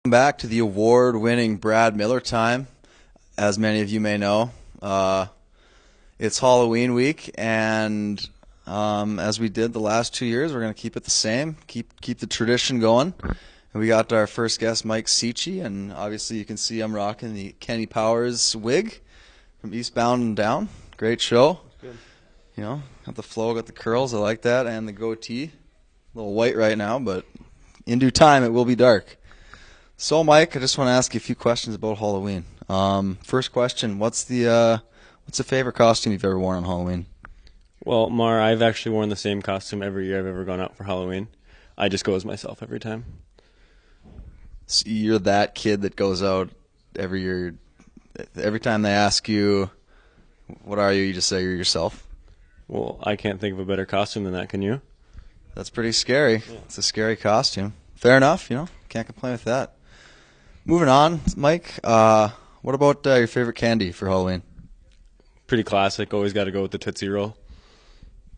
Back to the award-winning Brad Miller time. As many of you may know, it's Halloween week, and as we did the last 2 years, we're going to keep it the same, keep the tradition going. And we got our first guest, Mike Seachy, and obviously you can see I'm rocking the Kenny Powers wig from Eastbound and Down. Great show. Good. You know, got the flow, got the curls, I like that, and the goatee. A little white right now, but in due time it will be dark. So, Mike, I just want to ask you a few questions about Halloween. First question: what's the favorite costume you've ever worn on Halloween? Well, Mar, I've actually worn the same costume every year I've ever gone out for Halloween. I just go as myself every time. So you're that kid that goes out every year. Every time they ask you, "What are you?" you just say you're yourself. Well, I can't think of a better costume than that. Can you? That's pretty scary. Yeah. It's a scary costume. Fair enough. Can't complain with that. Moving on, Mike. What about your favorite candy for Halloween? Pretty classic. Always got to go with the Tootsie Roll.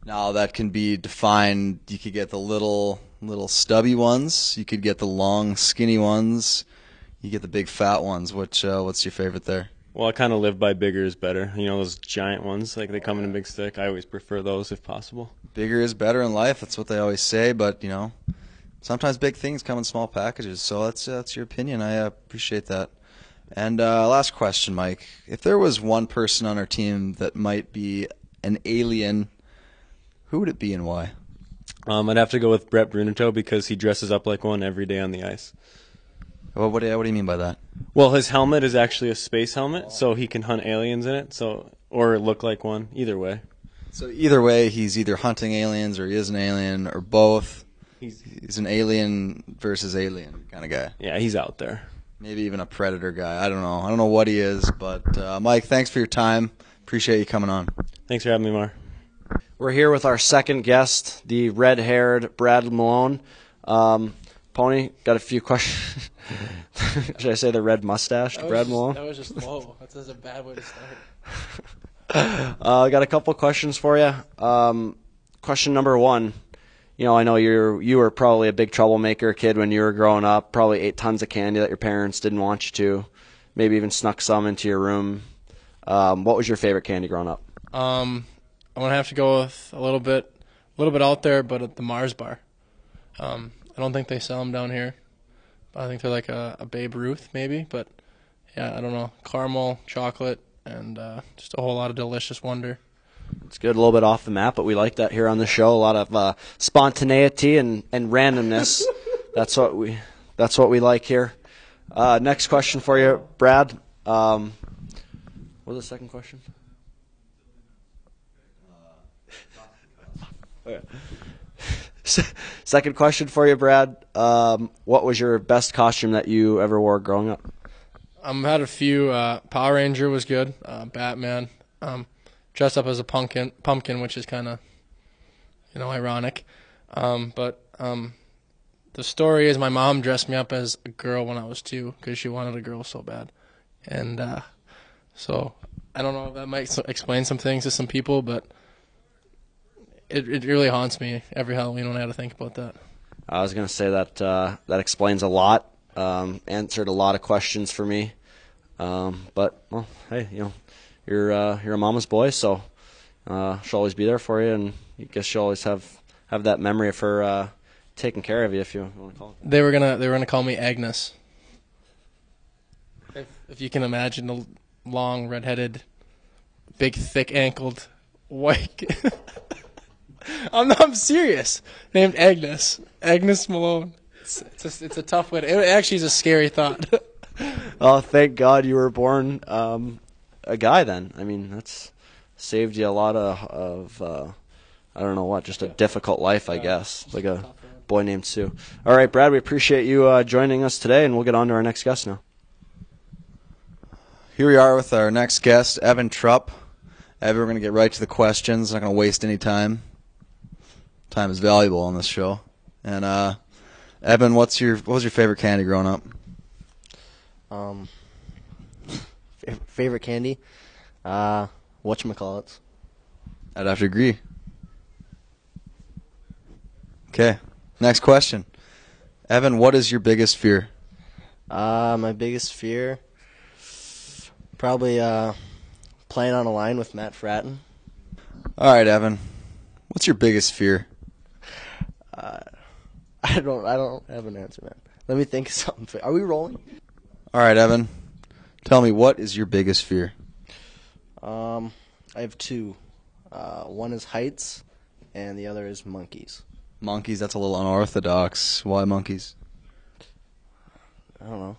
Now that can be defined. You could get the little stubby ones. You could get the long, skinny ones. You get the big, fat ones. What's your favorite there? Well, I kind of live by bigger is better. You know, those giant ones, like they come in a big stick. I always prefer those if possible. Bigger is better in life. That's what they always say. But sometimes big things come in small packages. So that's your opinion. I appreciate that. And last question, Mike. If there was one person on our team that might be an alien, who would it be and why? I'd have to go with Brett Bruneto because he dresses up like one every day on the ice. Well, what do you mean by that? Well, his helmet is actually a space helmet, so he can hunt aliens in it, or look like one, either way. So either way, he's either hunting aliens or he is an alien or both. He's an alien versus alien kind of guy. Yeah, he's out there. Maybe even a predator guy. I don't know. I don't know what he is, but Mike, thanks for your time. Appreciate you coming on. Thanks for having me, Mar. We're here with our second guest, the red-haired Brad Malone. Pony, got a few questions. Should I say the red-mustached Brad Malone? That was just low. That's a bad way to start. I got a couple questions for you. Question number one. I know you were probably a big troublemaker kid when you were growing up. Probably ate tons of candy that your parents didn't want you to. Maybe even snuck some into your room. What was your favorite candy growing up? I'm gonna have to go with a little bit out there, but at the Mars bar. I don't think they sell them down here. I think they're like a Babe Ruth maybe, but yeah, I don't know. Caramel, chocolate, and just a whole lot of delicious wonder. It's good, a little bit off the map, but we like that here on the show. A lot of spontaneity and randomness. That's what we like here. Next question for you, Brad. What was the second question? Okay. Second question for you, Brad. What was your best costume that you ever wore growing up? Had a few. Power Ranger was good. Batman. Dressed up as a pumpkin, which is kind of, ironic. But the story is my mom dressed me up as a girl when I was 2 because she wanted a girl so bad. And so I don't know if that might explain some things to some people, but it really haunts me every Halloween when I have to think about that. I was going to say that explains a lot, answered a lot of questions for me. But, well, hey, you're a mama's boy, so she'll always be there for you, and I guess she'll always have that memory of her taking care of you, if you want to call it. They were gonna call me Agnes. If you can imagine the long, redheaded, big, thick-ankled, white. I'm serious. Named Agnes Malone. It's a tough way. It actually is a scary thought. Oh, thank God you were born a guy then. I mean, that's saved you a lot of I don't know what, just a difficult life, I guess. Like a boy named Sue. All right, Brad, we appreciate you joining us today, and we'll get on to our next guest now. Here we are with our next guest, Evan Trup. Evan, we're going to get right to the questions. Not going to waste any time. Time is valuable on this show. And Evan, what was your favorite candy growing up? Favorite candy? Whatchamacallits. I'd have to agree. Okay, next question. Evan, what is your biggest fear? My biggest fear, probably playing on a line with Matt Fratton. All right, Evan. What's your biggest fear? I don't have an answer, man. Let me think of something. Are we rolling? All right, Evan. Tell me, what is your biggest fear? I have two. One is heights, and the other is monkeys. Monkeys, that's a little unorthodox. Why monkeys? I don't know.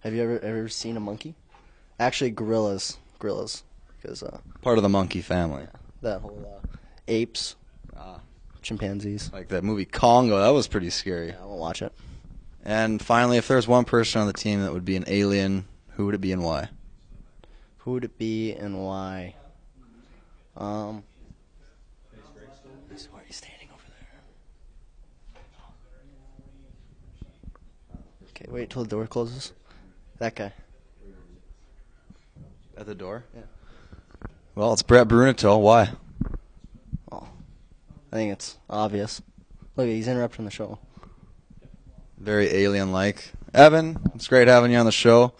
Have you ever seen a monkey? Actually, gorillas, because Part of the monkey family. that whole apes, chimpanzees. Like that movie Congo, that was pretty scary. Yeah, I won't watch it. And finally, if there's one person on the team that would be an alien, who would it be and why? Who would it be and why? Why is he standing over there? Okay, wait till the door closes. That guy. At the door? Yeah. Well, it's Brett Bruneto. Why? Oh, I think it's obvious. Look, he's interrupting the show. Very alien-like. Evan, it's great having you on the show,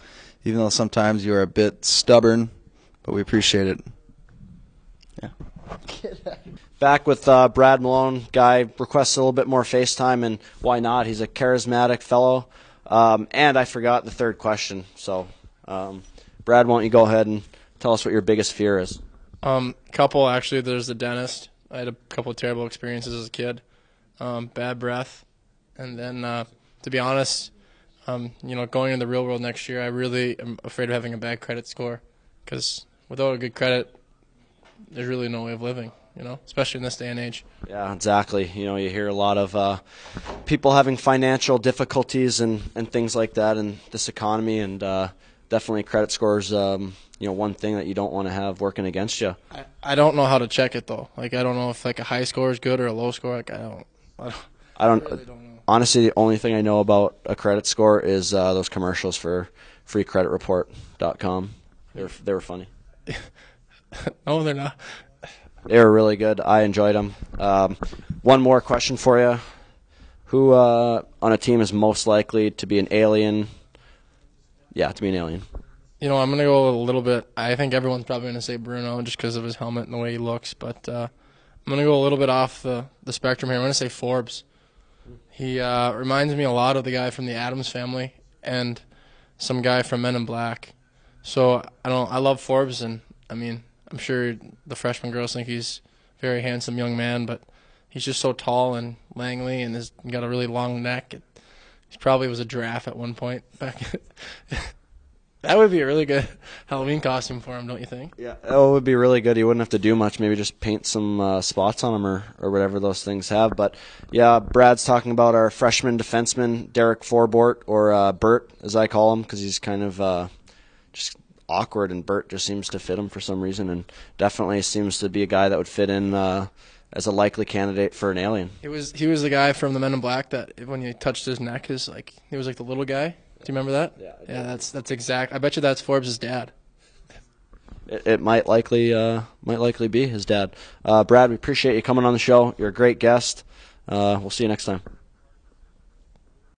even though sometimes you are a bit stubborn, but we appreciate it. Yeah. Back with Brad Malone. Guy requests a little bit more FaceTime, and why not? He's a charismatic fellow. And I forgot the third question. So, Brad, why don't you go ahead and tell us what your biggest fear is? Couple, actually. There's the dentist. I had a couple of terrible experiences as a kid. Bad breath. And then, to be honest, going in the real world next year, I really am afraid of having a bad credit score. Because without a good credit, there's really no way of living, especially in this day and age. Yeah, exactly. You hear a lot of people having financial difficulties and things like that in this economy, and definitely credit scores, one thing that you don't want to have working against you. I don't know how to check it, though. I don't know if, a high score is good or a low score. I really don't know. Honestly, the only thing I know about a credit score is those commercials for freecreditreport.com. They were funny. No, they're not. They were really good. I enjoyed them. One more question for you. Who on a team is most likely to be an alien? Yeah, to be an alien. I'm going to go a little bit. I think everyone's probably going to say Bruno just because of his helmet and the way he looks. But I'm going to go a little bit off the spectrum here. I'm going to say Forbes. He reminds me a lot of the guy from the Addams Family and some guy from Men in Black. So I love Forbes, and I'm sure the freshman girls think he's a very handsome young man, but he's just so tall and langly and has got a really long neck. He probably was a giraffe at one point back. That would be a really good Halloween costume for him, don't you think? Yeah, it would be really good. He wouldn't have to do much. Maybe just paint some spots on him or whatever those things have. But, yeah, Brad's talking about our freshman defenseman, Derek Forbort, or Bert, as I call him, because he's kind of just awkward, and Bert just seems to fit him for some reason, and definitely seems to be a guy that would fit in as a likely candidate for an alien. He was the guy from the Men in Black that when you touched his neck, he was like the little guy. Do you remember that? Yeah, that's exact. I bet you that's Forbes' dad. It might likely be his dad. Brad, we appreciate you coming on the show. You're a great guest. We'll see you next time.